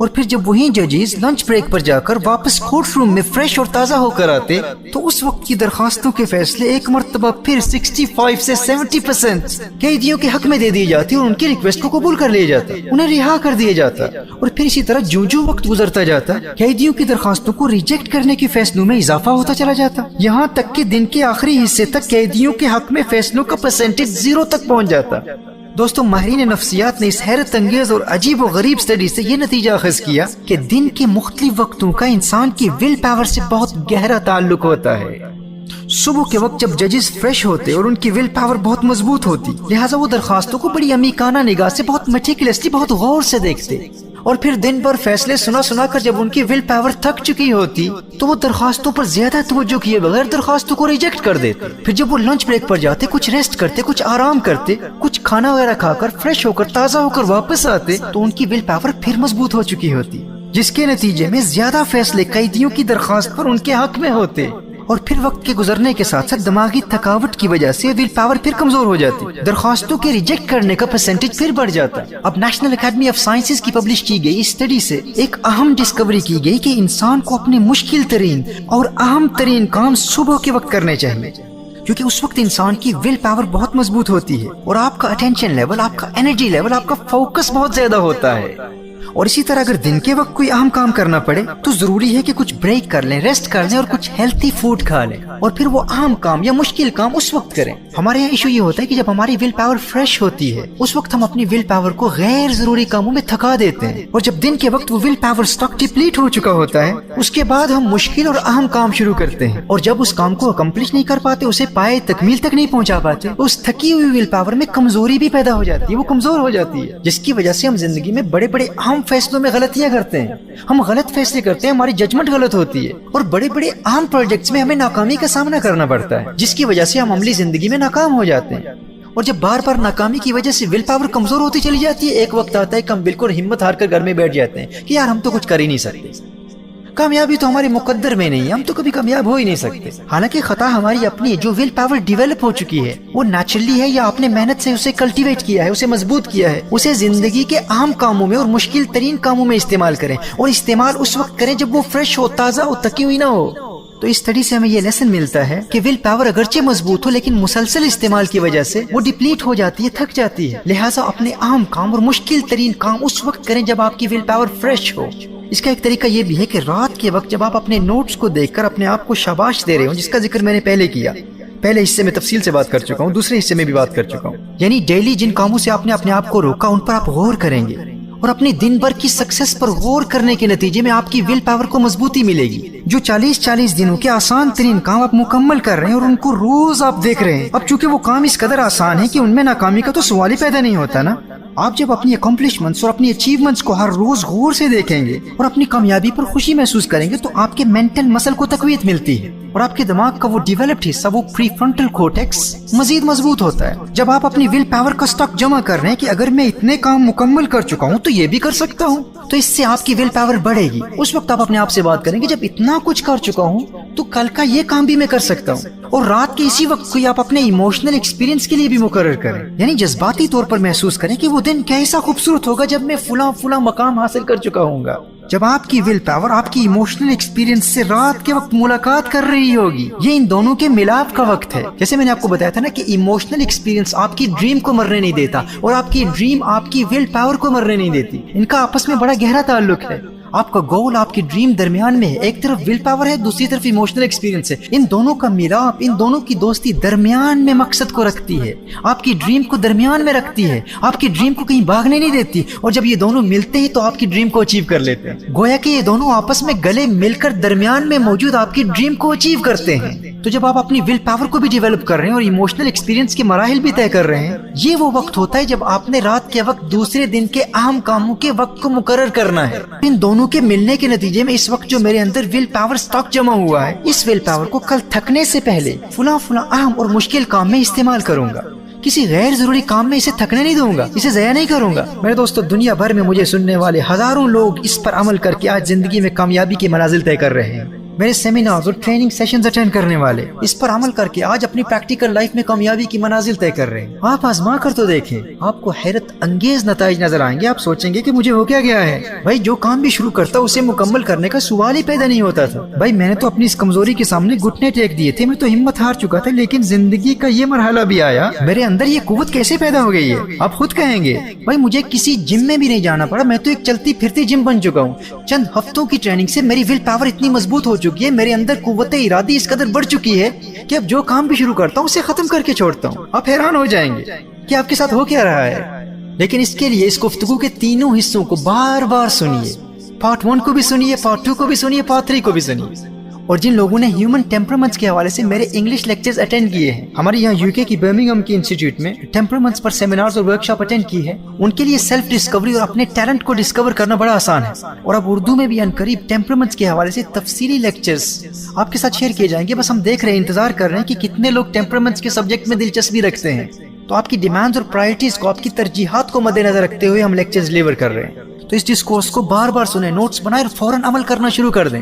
اور پھر جب وہی ججز لنچ بریک پر جا کر واپس کورٹ روم میں فریش اور تازہ ہو کر آتے تو اس وقت کی درخواستوں کے فیصلے ایک مرتبہ پھر 65 سے 70% قیدیوں کے حق میں دے دی جاتی اور ان کی ریکویسٹ کو قبول کر لیا جاتا، انہیں رہا کر دیا جاتا۔ اور پھر اسی طرح جو جو وقت گزرتا جاتا قیدیوں کی درخواستوں کو ریجیکٹ کرنے کے فیصلوں میں اضافہ ہوتا چلا جاتا، یہاں تک کہ دن کے آخری حصے تک قیدیوں کے حق میں فیصلوں کا پرسنٹیج 0 تک پہنچ جاتا۔ دوستوں، ماہرین نفسیات نے اس حیرت انگیز اور عجیب و غریب سٹڈی سے یہ نتیجہ اخذ کیا کہ دن کے مختلف وقتوں کا انسان کی ول پاور سے بہت گہرا تعلق ہوتا ہے۔ صبح کے وقت جب ججز فریش ہوتے اور ان کی ول پاور بہت مضبوط ہوتی، لہٰذا وہ درخواستوں کو بڑی عمیقانہ نگاہ سے بہت میٹیکولیسلی بہت غور سے دیکھتے، اور پھر دن بھر فیصلے سنا سنا کر جب ان کی ول پاور تھک چکی ہوتی تو وہ درخواستوں پر زیادہ توجہ کیے بغیر درخواستوں کو ریجیکٹ کر دیتے۔ پھر جب وہ لنچ بریک پر جاتے، کچھ ریسٹ کرتے، کچھ آرام کرتے، کچھ کھانا وغیرہ کھا کر فریش ہو کر تازہ ہو کر واپس آتے تو ان کی ول پاور پھر مضبوط ہو چکی ہوتی، جس کے نتیجے میں زیادہ فیصلے قیدیوں کی درخواست پر ان کے حق میں ہوتے۔ اور پھر وقت کے گزرنے کے ساتھ ساتھ دماغی تھکاوٹ کی وجہ سے ول پاور پھر کمزور ہو جاتی، درخواستوں کے ریجیکٹ کرنے کا پرسنٹیج پھر بڑھ جاتا۔ اب نیشنل اکیڈمی آف سائنسز کی پبلش کی گئی اسٹڈی سے ایک اہم ڈسکوری کی گئی کہ انسان کو اپنے مشکل ترین اور اہم ترین کام صبح کے وقت کرنے چاہیے، کیونکہ اس وقت انسان کی ول پاور بہت مضبوط ہوتی ہے اور آپ کا اٹینشن لیول، آپ کا انرجی لیول، آپ کا فوکس بہت زیادہ ہوتا ہے۔ اور اسی طرح اگر دن کے وقت کوئی اہم کام کرنا پڑے تو ضروری ہے کہ کچھ بریک کر لیں، ریسٹ کر لیں اور کچھ ہیلتھی فوڈ کھا لیں، اور پھر وہ اہم کام یا مشکل کام اس وقت کریں۔ ہمارے یہاں ایشو یہ ہوتا ہے کہ جب ہماری ول پاور فریش ہوتی ہے اس وقت ہم اپنی ول پاور کو غیر ضروری کاموں میں تھکا دیتے ہیں، اور جب دن کے وقت وہ ول پاور اسٹاک ڈپلیٹ ہو چکا ہوتا ہے اس کے بعد ہم مشکل اور اہم کام شروع کرتے ہیں، اور جب اس کام کو اکمپلش نہیں کر پاتے، اسے پائے تکمیل تک نہیں پہنچا پاتے، اس تھکی ہوئی ول پاور میں کمزوری بھی پیدا ہو جاتی ہے، وہ کمزور ہو جاتی ہے، جس کی وجہ سے ہم زندگی میں بڑے بڑے اہم فیصلوں میں غلطیاں کرتے ہیں، ہم غلط فیصلے کرتے ہیں، ہماری ججمنٹ غلط ہوتی ہے، اور بڑے بڑے اہم پروجیکٹس میں ہمیں ناکامی کا سامنا کرنا پڑتا ہے، جس کی وجہ سے ہم عملی زندگی میں ناکام ہو جاتے ہیں۔ اور جب بار بار ناکامی کی وجہ سے ول پاور کمزور ہوتی چلی جاتی ہے، ایک وقت آتا ہے کہ ہم بالکل ہمت ہار کر گھر میں بیٹھ جاتے ہیں کہ یار ہم تو کچھ کر ہی نہیں سکتے، کامیابی تو ہمارے مقدر میں نہیں ہے، ہم تو کبھی کامیاب ہو ہی نہیں سکتے۔ حالانکہ خطا ہماری اپنی ہے، جو ول پاور ڈیولپ ہو چکی ہے وہ نیچرلی ہے یا آپ نے محنت سے اسے کلٹیویٹ کیا ہے، اسے مضبوط کیا ہے، اسے زندگی کے اہم کاموں میں اور مشکل ترین کاموں میں استعمال کریں، اور استعمال اس وقت کریں جب وہ فریش ہو، تازہ ہو، تکی ہوئی نہ ہو۔ تو اس اسٹڈی سے ہمیں یہ لیسن ملتا ہے کہ ول پاور اگرچہ مضبوط ہو لیکن مسلسل استعمال کی وجہ سے وہ ڈپلیٹ ہو جاتی ہے، تھک جاتی ہے، لہٰذا اپنے اہم کام اور مشکل ترین کام اس وقت کریں جب آپ کی ول پاور فریش ہو۔ اس کا ایک طریقہ یہ بھی ہے کہ رات کے وقت جب آپ اپنے نوٹس کو دیکھ کر اپنے آپ کو شاباش دے رہے ہوں، جس کا ذکر میں نے پہلے کیا، پہلے حصے میں تفصیل سے بات کر چکا ہوں، دوسرے حصے میں بھی بات کر چکا ہوں، یعنی ڈیلی جن کاموں سے آپ نے اپنے آپ کو روکا ان پر آپ غور کریں گے، اور اپنی دن بھر کی سکسیس پر غور کرنے کے نتیجے میں آپ کی ول پاور کو مضبوطی ملے گی۔ جو 40 دنوں کے آسان ترین کام آپ مکمل کر رہے ہیں اور ان کو روز آپ دیکھ رہے ہیں، اب چونکہ وہ کام اس قدر آسان ہے کہ ان میں ناکامی کا تو سوال ہی پیدا نہیں ہوتا نا۔ آپ جب اپنی اکمپلشمنٹس اور اپنی اچیومنٹس کو ہر روز غور سے دیکھیں گے اور اپنی کامیابی پر خوشی محسوس کریں گے تو آپ کے مینٹل مسل کو تقویت ملتی ہے، اور آپ کے دماغ کا وہ ڈیولپڈ حصہ، وہ پری فرنٹل کورٹیکس مزید مضبوط ہوتا ہے۔ جب آپ اپنی ول پاور کا اسٹاک جمع کر رہے ہیں کہ اگر میں اتنے کام مکمل کر چکا ہوں تو یہ بھی کر سکتا ہوں، تو اس سے آپ کی ول پاور بڑھے گی۔ اس وقت آپ اپنے آپ سے بات کریں گے جب اتنا کچھ کر چکا ہوں تو کل کا یہ کام بھی میں کر سکتا ہوں، اور رات کے اسی وقت کو آپ اپنے ایموشنل ایکسپیرینس کے لیے بھی مقرر کریں، یعنی جذباتی طور پر محسوس کریں کہ وہ دن کیسا خوبصورت ہوگا جب میں فلاں مقام حاصل کر چکا ہوں گا۔ جب آپ کی ول پاور آپ کی ایموشنل ایکسپیرینس سے رات کے وقت ملاقات کر رہی ہوگی، یہ ان دونوں کے ملاپ کا وقت ہے۔ جیسے میں نے آپ کو بتایا تھا نا کہ ایموشنل ایکسپیرینس آپ کی ڈریم کو مرنے نہیں دیتا اور آپ کی ڈریم آپ کی ول پاور کو مرنے نہیں دیتی، ان کا آپس میں بڑا گہرا تعلق ہے۔ آپ کا گول، آپ کی ڈریم درمیان میں ہے، ایک طرف ول پاور ہے، دوسری طرف ایموشنل ایکسپیرینس ہے، ان دونوں کا ملاپ، ان دونوں کی دوستی درمیان میں مقصد کو رکھتی ہے، آپ کی ڈریم کو درمیان میں رکھتی ہے، آپ کی ڈریم کو کہیں بھاگنے نہیں دیتی، اور جب یہ دونوں ملتے ہیں تو آپ کی ڈریم کو اچیو کر لیتے ہیں، گویا کہ یہ دونوں آپس میں گلے مل کر درمیان میں موجود آپ کی ڈریم کو اچیو کرتے ہیں۔ تو جب آپ اپنی ول پاور کو بھی ڈیولپ کر رہے ہیں اور ایموشنل ایکسپیرینس کے مراحل بھی طے کر رہے ہیں، یہ وہ وقت ہوتا ہے جب آپ نے رات کے وقت دوسرے دن کے اہم کاموں کے وقت کو مقرر کرنا ہے۔ ان دونوں کے ملنے کے نتیجے میں اس وقت جو میرے اندر ول پاور سٹاک جمع ہوا ہے، اس ول پاور کو کل تھکنے سے پہلے فلاں اہم اور مشکل کام میں استعمال کروں گا، کسی غیر ضروری کام میں اسے تھکنے نہیں دوں گا، اسے ضائع نہیں کروں گا۔ میرے دوستو، دنیا بھر میں مجھے سننے والے ہزاروں لوگ اس پر عمل کر کے آج زندگی میں کامیابی کے منازل طے کر رہے ہیں۔ میرے سیمینارز اور ٹریننگ سیشنز اٹینڈ کرنے والے اس پر عمل کر کے آج اپنی پریکٹیکل لائف میں کامیابی کی منازل طے کر رہے ہیں۔ آپ آزما کر تو دیکھیں، آپ کو حیرت انگیز نتائج نظر آئیں گے۔ آپ سوچیں گے کہ مجھے ہو کیا گیا ہے؟ بھائی جو کام بھی شروع کرتا اسے مکمل کرنے کا سوال ہی پیدا نہیں ہوتا تھا۔ بھائی میں نے تو اپنی اس کمزوری کے سامنے گھٹنے ٹیک دیے تھے، میں تو ہمت ہار چکا تھا، لیکن زندگی کا یہ مرحلہ بھی آیا، میرے اندر یہ قوت کیسے پیدا ہو گئی ہے؟ آپ خود کہیں گے بھائی مجھے کسی جم میں بھی نہیں جانا پڑا، میں تو ایک چلتی پھرتی جم بن چکا ہوں۔ چند ہفتوں کی ٹریننگ سے میری ول پاور اتنی مضبوط ہو چکی ہے، میرے اندر قوت ارادی اس قدر بڑھ چکی ہے کہ اب جو کام بھی شروع کرتا ہوں اسے ختم کر کے چھوڑتا ہوں۔ آپ حیران ہو جائیں گے کہ آپ کے ساتھ ہو کیا رہا ہے، لیکن اس کے لیے اس گفتگو کے تینوں حصوں کو بار بار سنیے۔ پارٹ 1 کو بھی سنیے، پارٹ 2 کو بھی سنیے، پارٹ 3 کو بھی سنیے۔ اور جن لوگوں نے ہیومن ٹیمپرامنٹس کے حوالے سے میرے انگلش لیکچرز اٹینڈ کیے ہیں، ہمارے یہاں UK کی برمنگھم کی انسٹیٹیوٹ میں ٹیمپرامنٹس پر سیمینارز اور ورکشاپ اٹینڈ کی ہے، ان کے لیے سیلف ڈسکوری اور اپنے ٹیلنٹ کو ڈسکور کرنا بڑا آسان ہے۔ اور اب اردو میں بھی عنقریب ٹیمپرامنٹس کے حوالے سے تفصیلی لیکچرز آپ کے ساتھ شیئر کیے جائیں گے۔ بس ہم دیکھ رہے ہیں، انتظار کر رہے ہیں کہ کتنے لوگ ٹیمپرامنٹس کے سبجیکٹ میں دلچسپی رکھتے ہیں۔ تو آپ کی ڈیمانڈز اور پرائرٹیز کو، آپ کی ترجیحات کو مد نظر رکھتے ہوئے ہم لیکچرز ڈیلیور کر رہے ہیں۔ تو اس ڈسکورس کو بار بار سنیں، نوٹس بنائیں اور فوراً عمل کرنا شروع کر دیں۔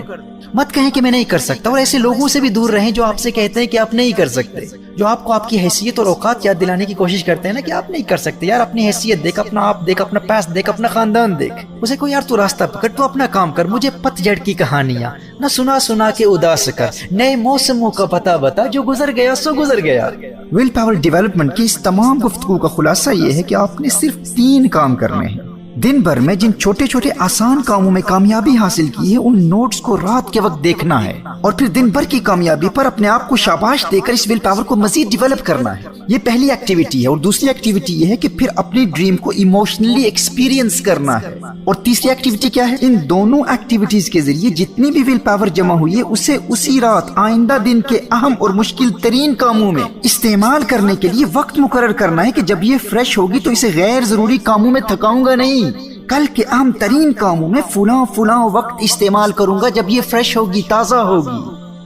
مت کہیں کہ میں نہیں کر سکتا، اور ایسے لوگوں سے بھی دور رہیں جو آپ سے کہتے ہیں کہ آپ نہیں کر سکتے، جو آپ کو آپ کی حیثیت اور اوقات یاد دلانے کی کوشش کرتے ہیں نا کہ آپ نہیں کر سکتے۔ یار اپنی حیثیت دیکھ، اپنا آپ دیکھ، اپنا پاس دیکھ، اپنا خاندان دیکھ، اسے کو یار تو راستہ پکڑ، تو اپنا کام کر، مجھے پت جڑ کی کہانیاں نہ سنا سنا کے اداس کر، نئے موسموں کا پتہ بتا، جو گزر گیا سو گزر گیا۔ ول پاور ڈیولپمنٹ کی اس تمام گفتگو کا خلاصہ یہ ہے کہ آپ نے صرف 3 کام کرنے ہیں۔ دن بھر میں جن چھوٹے چھوٹے آسان کاموں میں کامیابی حاصل کی ہے، ان نوٹس کو رات کے وقت دیکھنا ہے، اور پھر دن بھر کی کامیابی پر اپنے آپ کو شاباش دے کر اس ول پاور کو مزید ڈیولپ کرنا ہے۔ یہ پہلی ایکٹیویٹی ہے، اور دوسری ایکٹیویٹی یہ ہے کہ پھر اپنی ڈریم کو ایموشنلی ایکسپیرینس کرنا ہے، اور تیسری ایکٹیویٹی کیا ہے؟ ان دونوں ایکٹیویٹیز کے ذریعے جتنی بھی ول پاور جمع ہوئی ہے اسے اسی رات آئندہ دن کے اہم اور مشکل ترین کاموں میں استعمال کرنے کے لیے وقت مقرر کرنا ہے کہ جب یہ فریش ہوگی تو اسے غیر ضروری کاموں میں تھکاؤں گا نہیں، کل کے اہم ترین کاموں میں فلاں وقت استعمال کروں گا جب یہ فریش ہوگی، تازہ ہوگی۔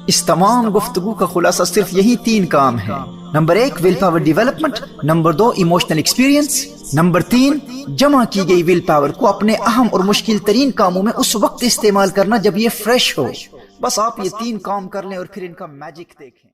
اس تمام گفتگو کا خلاصہ صرف یہی 3 کام ہے۔ Number 1 will power development, number 2 emotional experience, number 3 جمع کی گئی ول پاور کو اپنے اہم اور مشکل ترین کاموں میں اس وقت استعمال کرنا جب یہ فریش ہو۔ بس آپ یہ 3 کام کر لیں اور پھر ان کا میجک دیکھیں۔